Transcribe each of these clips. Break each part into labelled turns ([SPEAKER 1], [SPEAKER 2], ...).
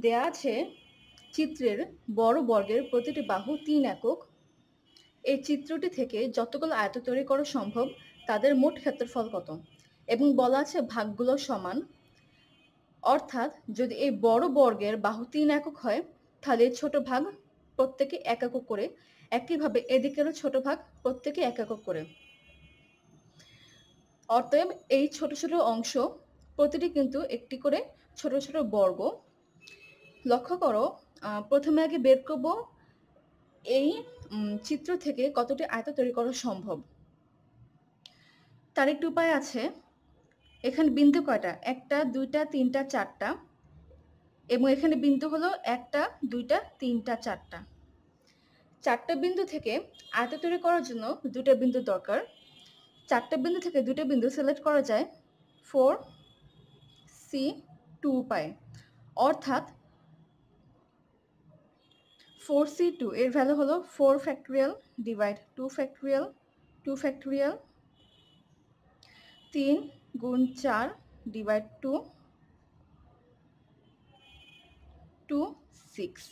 [SPEAKER 1] দেয়া আছে চিত্রের বড় বর্গের প্রতিটি বাহু ৩ একক। এই চিত্রটি থেকে যতগুলো আয়ত তৈরি করা সম্ভব তাদের মোট ক্ষেত্রফল কত? এবং বলা আছে ভাগগুলো সমান। অর্থাৎ যদি এই বড় বর্গের বাহু ৩ একক হয় তাহলে ছোট ভাগ প্রত্যেকে ১ একক করে, একইভাবে এদিকেরও ছোট ভাগ প্রত্যেকে ১ একক করে। অতএব এই ছোট ছোট অংশ প্রতিটি কিন্তু একটি করে ছোট ছোট বর্গ। লক্ষ্য করো, প্রথমে আগে বের করব এই চিত্র থেকে কতটি আয়ত তৈরি করা সম্ভব। তার একটি উপায় আছে। এখানে বিন্দু কয়টা? ১টা, ২টা, ৩টা, ৪টা, এবং এখানে বিন্দু হলো ১টা, ২টা, ৩টা, ৪টা। ৪টা বিন্দু থেকে আয়ত তৈরি করার জন্য ২টা বিন্দু দরকার। ৪টা বিন্দু থেকে ২টা বিন্দু সিলেক্ট করা যায় 4C2 উপায়ে। অর্থাৎ 4C2 এর ভ্যালু হলো 4 ফ্যাক্টোরিয়াল ডিভাইড 2 ফ্যাক্টোরিয়াল 2 ফ্যাক্টোরিয়াল, 3 গুণ 4 ডিভাইড 2 2 6।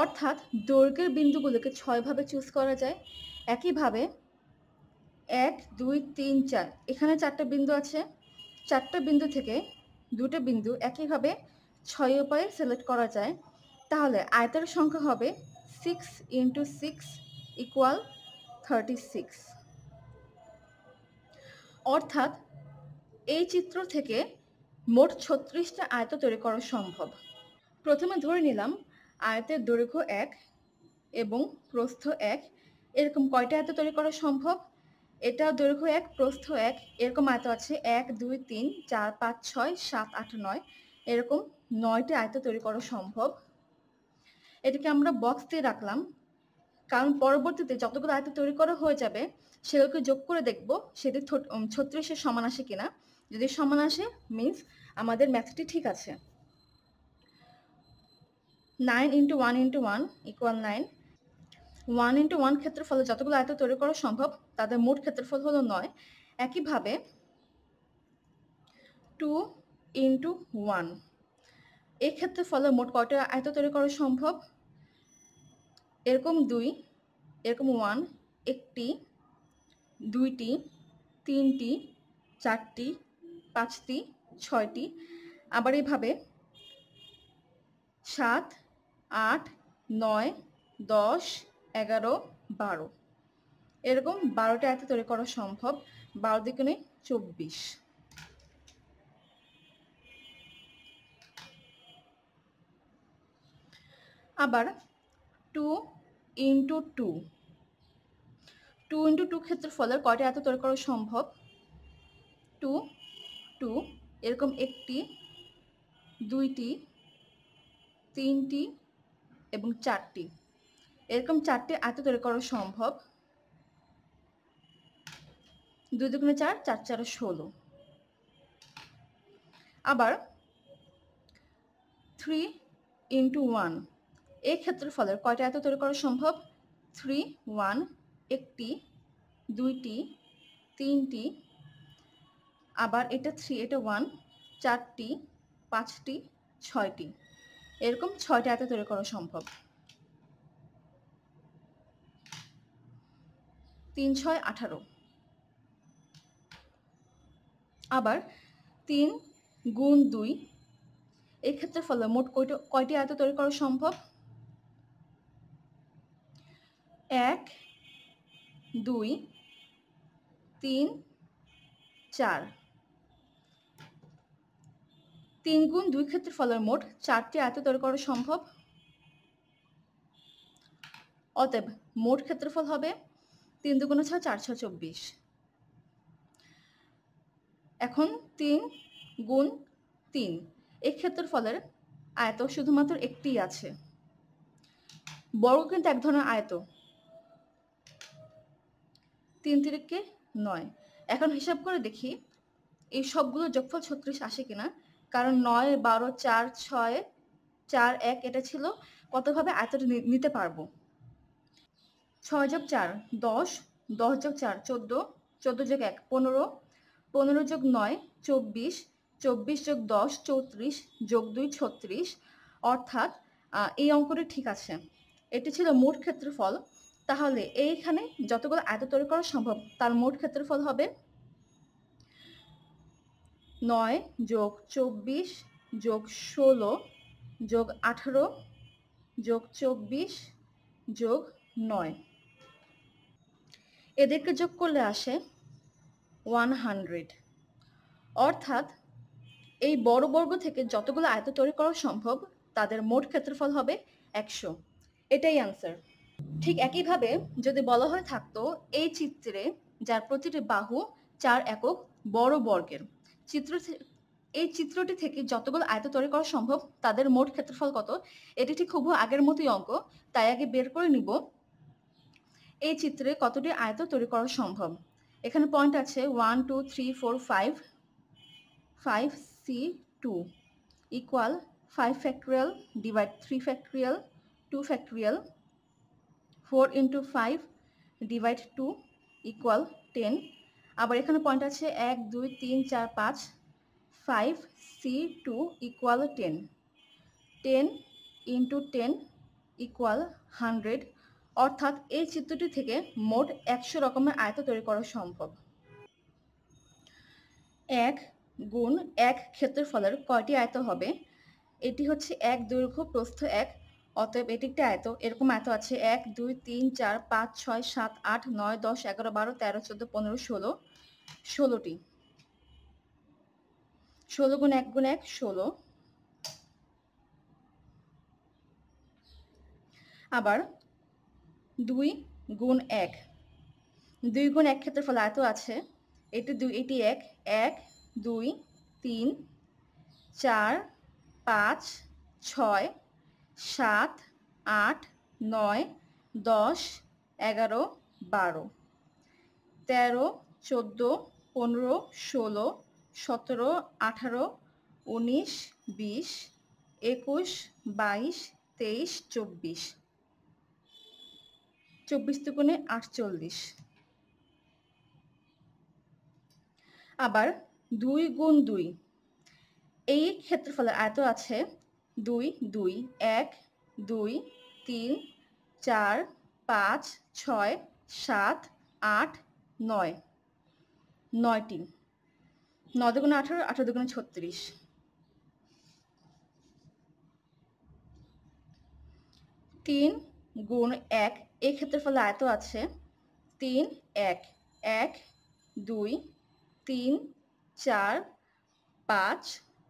[SPEAKER 1] অর্থাৎ দৈর্ঘ্যের বিন্দুগুলোকে 6 ভাবে চুজ করা যায়। একইভাবে 1 2 3 4 এখানে 4টা বিন্দু আছে। 4টা বিন্দু থেকে 2টা বিন্দু একইভাবে 6 উপায়ে সিলেক্ট করা যায়। তাহলে আয়তের সংখ্যা হবে 6 × 6 = 36। অর্থাৎ এই চিত্র থেকে মোট 36টা আয়ত তৈরি করা সম্ভব। প্রথমে ধরে নিলাম আয়তের দৈর্ঘ্য 1 এবং প্রস্থ 1। এরকম কয়টা আয়ত তৈরি করা সম্ভব? এটা দৈর্ঘ্য 1, প্রস্থ 1, এরকম আয়ত আছে 1 2 3 4 5 6 7 8 9, এরকম 9টি আয়ত তৈরি করা সম্ভব। এটাকে আমরা বক্স দিয়ে রাখলাম, কারণ পরবর্তীতে যতগুলো আয়ত তৈরি করা হয়ে যাবে সেগুলোকে যোগ করে দেখব সেটি 36-এর সমান আসে কিনা। যদি সমান আসে মিন্স আমাদের ম্যাথটি ঠিক আছে। 9 × 1 × 1 = 9। 1 × 1 ক্ষেত্রফলে যতগুলো আয়ত তৈরি করা সম্ভব তাদের মোট ক্ষেত্রফল হলো 9। একইভাবে 2 × 1 এই ক্ষেত্রফলে মোট কয়টা আয়ত তৈরি করা সম্ভব? এরকম 2, এরকম 1, একটি, 2টি, 3টি, 4টি, 5টি, 6টি, আবার এইভাবে 7 8 9 10 11 12, এরকম 12টা আয়ত তৈরি করা সম্ভব। 12 দুগুণে 24। আবার 2 × 2 2 × 2 ক্ষেত্রফলের কয়টা আয়ত তৈরি করা সম্ভব? 2 2 এরকম একটি, 2টি, 3টি এবং 4টি, এরকম 4টি আয়ত তৈরি করা সম্ভব। 2 দুগুণে 4, 4 4 16। আবার 3 × 1 এই ক্ষেত্রফলের কয়টা আয়ত তৈরি করা সম্ভব? 3 1 একটি, 2টি, 3টি, আবার এটা 3 এটা 1, 4টি, 5টি, 6টি, এরকম 6টা আয়ত তৈরি করা সম্ভব। 3 6 18। আবার 3 গুণ 2 এই ক্ষেত্রফলে মোট কয়টি আয়ত তৈরি করা সম্ভব? 1 2 3 4। 3 গুণ 2 ক্ষেত্রফলের মোট 4টি আয়ত তৈরি করা সম্ভব। অতএব মোট ক্ষেত্রফল হবে 3 দুগুণে 6 4 6 24। এখন 3 গুণ 3 এই ক্ষেত্রফলের আয়ত শুধুমাত্র একটিই আছে। বর্গ কিন্তু এক ধরনের আয়ত। 3 তিরিকে 9। এখন হিসাব করে দেখি এই সবগুলো যোগফল 36 আসে কিনা, কারণ 9 12 4 6 4 1 এটা ছিল কতভাবে আয়তটা নিতে পারবো। 6 যোগ 4 10, 10 যোগ 4 14, 14 যোগ 1 15, 15 যোগ 9 24, 24 যোগ 10 34 যোগ 2 36, অর্থাৎ এই অঙ্কটি ঠিক আছে। এটি ছিল মোট ক্ষেত্রফল। তাহলে এইখানে যতগুলো আয়ত তৈরি করা সম্ভব তার মোট ক্ষেত্রফল হবে 9 যোগ 24 যোগ 16 যোগ 18 যোগ 24 যোগ 9, এদেরকে যোগ করলে আসে 100। অর্থাৎ এই বড় বর্গ থেকে যতগুলো আয়ত তৈরি করা সম্ভব তাদের মোট ক্ষেত্রফল হবে 100। এটাই অ্যান্সার। ঠিক একইভাবে যদি বলা হয়ে থাকতো এই চিত্রে যার প্রতিটি বাহু 4 একক বড় বর্গের, এই চিত্রটি থেকে যতগুলো আয়ত তৈরি করা সম্ভব তাদের মোট ক্ষেত্রফল কত, এটি ঠিক খুব আগের মতোই অঙ্ক। তাই আগে বের করে নিব এই চিত্রে কতটি আয়ত তৈরি করা সম্ভব। এখানে পয়েন্ট আছে 1 2 3 4 5, 5c2 equal 5 factorial divide 3 factorial 2 factorial, 4 into 5 divide 2 equal 10। আবার এখানে পয়েন্ট আছে 1 2 3 4 5, 5c2 ইকুয়াল 10, 10 into 10 ইকুয়াল 100। অর্থাৎ এই চিত্রটি থেকে মোট 100 রকমের আয়ত তৈরি করা সম্ভব। 1 গুণ 1 ক্ষেত্রফলের কয়টি আয়ত হবে? এটি হচ্ছে 1 দৈর্ঘ্য প্রস্থ 1, অতএব এটি একটি আয়ত। এরকম আয়ত আছে 1 2 3 4 5 6 7 8 9 10 11 12 13 14 15 16, 16টি। 16 গুণ 1 গুণ 1 16। আবার 2 গুণ 1, 2 গুণ 1 ক্ষেত্রফল আয়ত আছে, এটি 2, এটি 1 1 2 3 4 5 6 7 8 9 10 11 12 13 14 15 16 17 18 19 20 21 22 23 24, 24 দুগুণে 48। আবার 2 গুণ 2, এই ক্ষেত্রফলের আয়ত আছে 2 2 1 2 3 4 5 6 7 8 9, 9টি। 9 দুগুণে 18, 18 দুগুণে 36। 3 গুণ 1, এই ক্ষেত্রফলের আয়ত আছে 3 1 1 2 3 4 5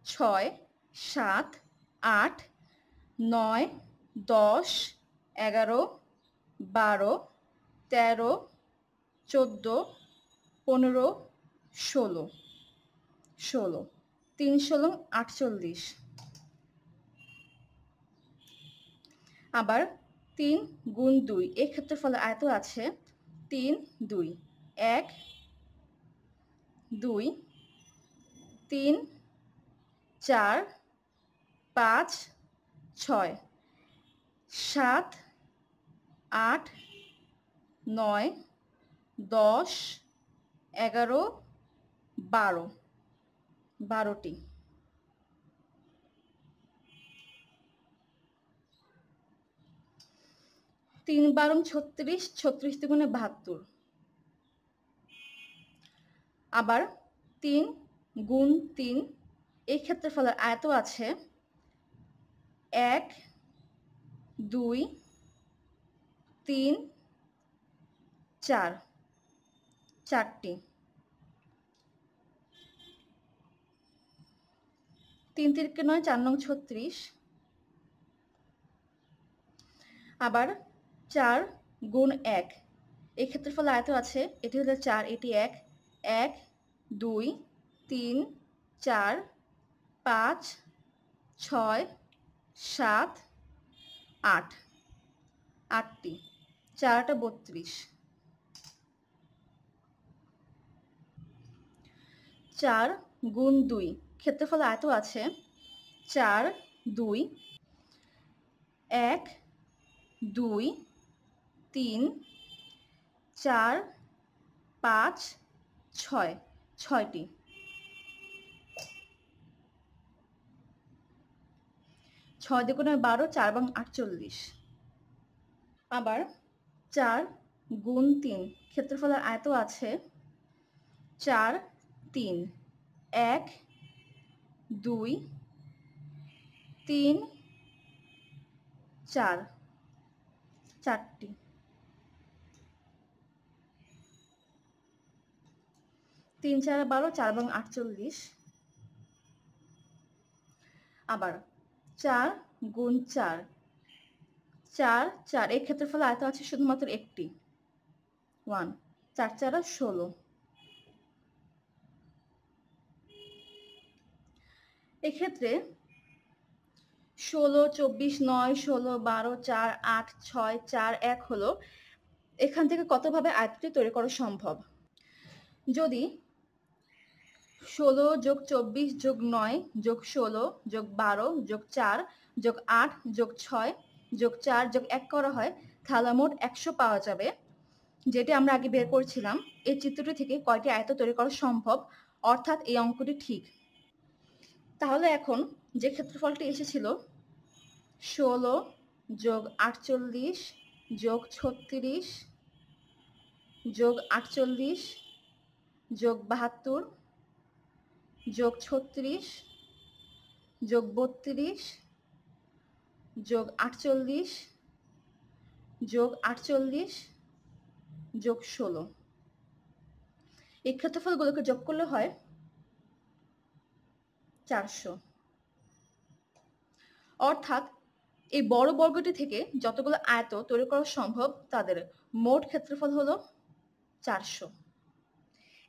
[SPEAKER 1] 6 7 8 9 10 11 12 13 14 15 16, 16 3 16 48। আবার 3 গুণ 2, এই ক্ষেত্রফলের আয়ত আছে 3 2 1 2 3 4 5 6 7 8 9 10 11 12, 12টি। 3 12 36, 36 দুগুণে 72। আবার 3 গুণ 3, এই ক্ষেত্রফলের আয়ত আছে 1 2 3 4, 4টি। 3 3 9, 4 9 36। আবার 4 গুণ 1, এই ক্ষেত্রফল আয়ত আছে, এটি হলো 4, এটি 1 1 2 3 4 5 6 7 8, 8টি। 4 8 32। 4 গুণ 2, ক্ষেত্রফল আয়ত আছে 4 2 1 2 3 4 5 6, 6টি। 6 দুগুণে 12, 4 বাং 48। আবার 4 গুণ 3, ক্ষেত্রফলের আয়ত আছে 4, 3, 1, 2, 3, 4, 4টি। 3 4 12, 4 বাং 48। আবার 4 গুণ 4, 4, 4, এই ক্ষেত্রফলের আয়ত আছে শুধুমাত্র একটি, 1, 4 4 16। এক্ষেত্রে 16, 24, 9, 16, 12, 4, 8, 6, 4, 1 হলো। এখান থেকে কতভাবে আয়তটি তৈরি করা সম্ভব? যদি 16 যোগ 24 যোগ 9 যোগ 16 যোগ 12 যোগ 4 যোগ 8 যোগ 6 যোগ 4 যোগ 1 করা হয়, তাহলে মোট 100 পাওয়া যাবে, যেটি আমরা আগে বের করেছিলাম। এই চিত্রটি থেকে কয়টি আয়ত তৈরি করা সম্ভব, অর্থাৎ এই অঙ্কটি ঠিক। তাহলে এখন যে ক্ষেত্রফলটি এসেছিল 16 যোগ 48 যোগ 36 যোগ 48 যোগ 72 যোগ 36 যোগ 32 যোগ 48 যোগ 48 যোগ 16, এই ক্ষেত্রফলগুলোকে যোগ করলে হয় 400। অর্থাৎ এই বড় বর্গটি থেকে যতগুলো আয়ত তৈরি করা সম্ভব তাদের মোট ক্ষেত্রফল হলো 400।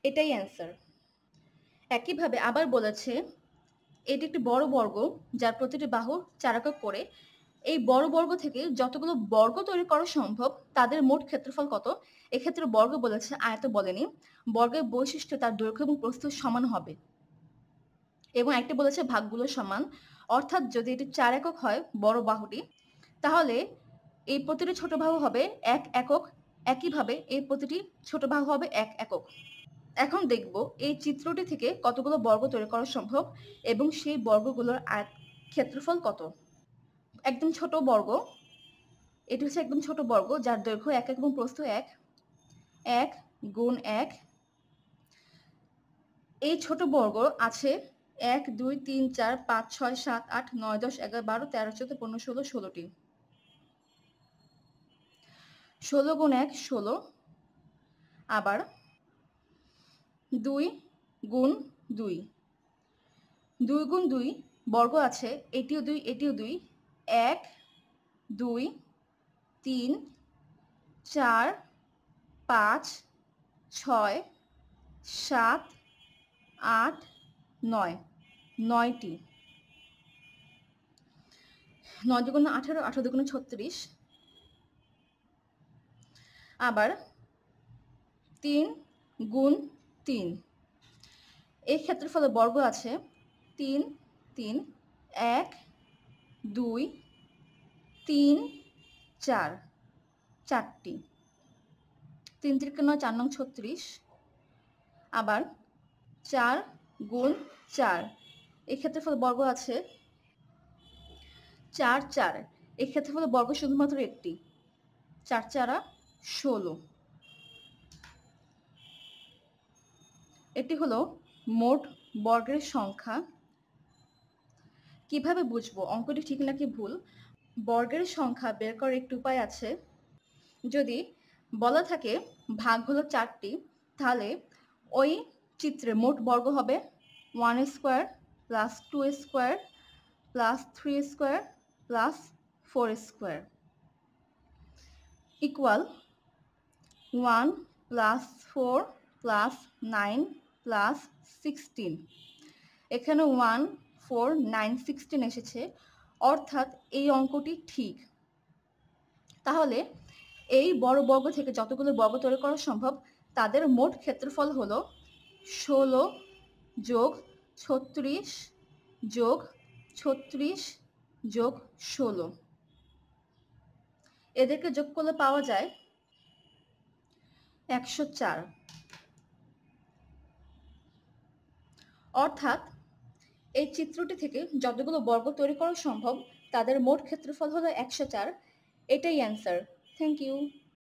[SPEAKER 1] এটাই অ্যান্সার। একইভাবে আবার বলেছে এটি একটি বড় বর্গ যার প্রতিটি বাহু 4 একক করে। এই বড় বর্গ থেকে যতগুলো বর্গ তৈরি করা সম্ভব তাদের মোট ক্ষেত্রফল কত? এক্ষেত্রে বর্গ বলেছে, আয়ত বলেনি। বর্গের বৈশিষ্ট্য তার দৈর্ঘ্য এবং প্রস্থ সমান হবে, এবং একটি বলেছে ভাগগুলো সমান। অর্থাৎ যদি এটি 4 একক হয় বড় বাহুটি, তাহলে এই প্রতিটি ছোট বাহু হবে 1 একক। একইভাবে এই প্রতিটি ছোট বাহু হবে 1 একক। এখন দেখব এই চিত্রটি থেকে কতগুলো বর্গ তৈরি করা সম্ভব এবং সেই বর্গগুলোর ক্ষেত্রফল কত। একদম ছোট বর্গ, এটি হচ্ছে একদম ছোট বর্গ যার দৈর্ঘ্য 1 এবং প্রস্থ 1, 1 গুণ 1। এই ছোট বর্গ আছে 1 2 3 4 5 6 7 8 9 10 11 12 13 14 15 16 16টি। 16 গুণ 1 16। আবার 2 গুণ 2, 2 গুণ 2 বর্গ আছে, এটিও 2 এটিও 2, 1 2 3 4 5 6 7 8 9, 9টি। 9 দুগুণে 18, 18 দুগুণে 36। আবার 3 গুণ 3, এই ক্ষেত্রফলে বর্গ আছে 3 3 1 2 3 4, 4টি। 3 3 9, 4 নং 36। আবার 4 গুণ 4, এই ক্ষেত্রফলে বর্গ আছে 4 4, এই ক্ষেত্রফলে বর্গ শুধুমাত্র একটি, 4 4 16। এটি হলো মোট বর্গের সংখ্যা। কিভাবে বুঝবো অঙ্কটি ঠিক নাকি ভুল? বর্গের সংখ্যা বের করার একটি উপায় আছে। যদি বলা থাকে ভাগ হলো 4টি, তাহলে ওই চিত্রে মোট বর্গ হবে 1 square plus 2 square plus 3 square plus 4 square equal 1 plus 4 plus 9 plus 16। এখানে 1 4 9 16 এসেছে, অর্থাৎ এই অঙ্কটি ঠিক। তাহলে এই বড় বর্গ থেকে যতগুলো বর্গ তৈরি করা সম্ভব তাদের মোট ক্ষেত্রফল হলো 16 যোগ 36 যোগ 36 যোগ 16। এদেরকে যোগ করলে পাওয়া যায় 104। অর্থাৎ এই চিত্রটি থেকে যতগুলো বর্গ তৈরি করা সম্ভব তাদের মোট ক্ষেত্রফল হলো ১০৪। এটাই অ্যান্সার। Thank you.